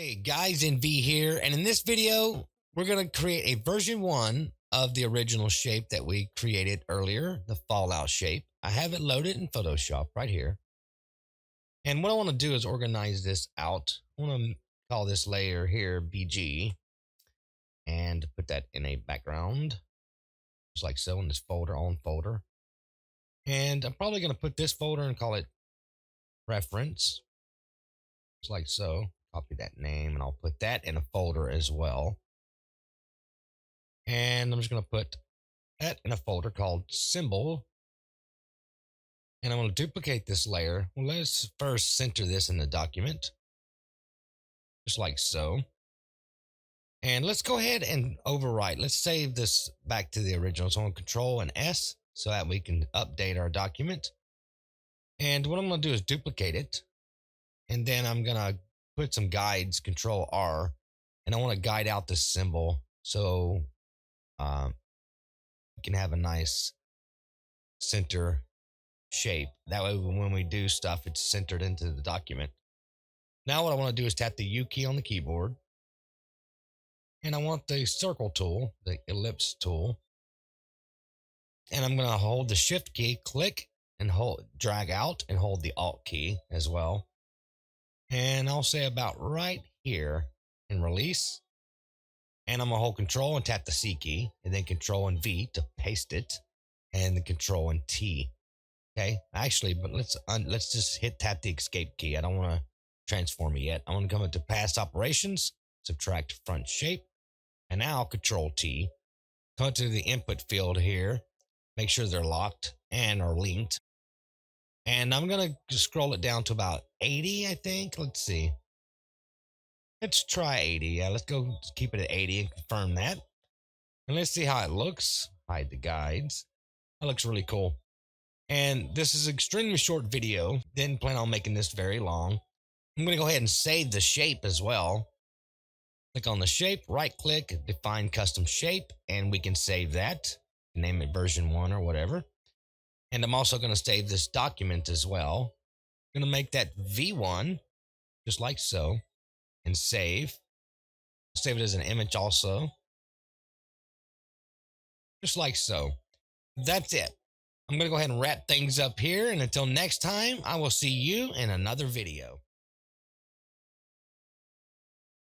Hey guys, NV here, and in this video, we're going to create a version 1 of the original shape that we created earlier, the fallout shape. I have it loaded in Photoshop right here. And what I want to do is organize this out. I want to call this layer here BG and put that in a background, just like so, in this folder, on folder. And I'm probably going to put this folder and call it reference, just like so. Copy that name and I'll put that in a folder as well. And I'm just going to put that in a folder called symbol. And I'm going to duplicate this layer. Well, let's first center this in the document, just like so. And let's go ahead and overwrite. Let's save this back to the original. So I'm going to Control and S so that we can update our document. And what I'm going to do is duplicate it. And then I'm going to put some guides, Control R, and I want to guide out this symbol so we can have a nice center shape. That way, when we do stuff, it's centered into the document. Now, what I want to do is tap the U key on the keyboard, and I want the circle tool, the ellipse tool, and I'm going to hold the Shift key, click, and hold, drag out, and hold the Alt key as well. And I'll say about right here and release. And I'm gonna hold Control and tap the C key, and then Control and V to paste it, and then Control and T. Okay, actually, but let's just tap the Escape key. I don't want to transform it yet. I want to come into Past Operations, subtract front shape, and now Control T. Come to the input field here. Make sure they're locked and are linked. And I'm going to scroll it down to about 80, I think. Let's see. Let's try 80. Yeah, let's go keep it at 80 and confirm that. And let's see how it looks. Hide the guides. That looks really cool. And this is an extremely short video. Didn't plan on making this very long. I'm going to go ahead and save the shape as well. Click on the shape, right click, define custom shape, and we can save that. Name it version 1 or whatever. And I'm also going to save this document as well. I'm going to make that V1, just like so, and save. Save it as an image also, just like so. That's it. I'm going to go ahead and wrap things up here. And until next time, I will see you in another video.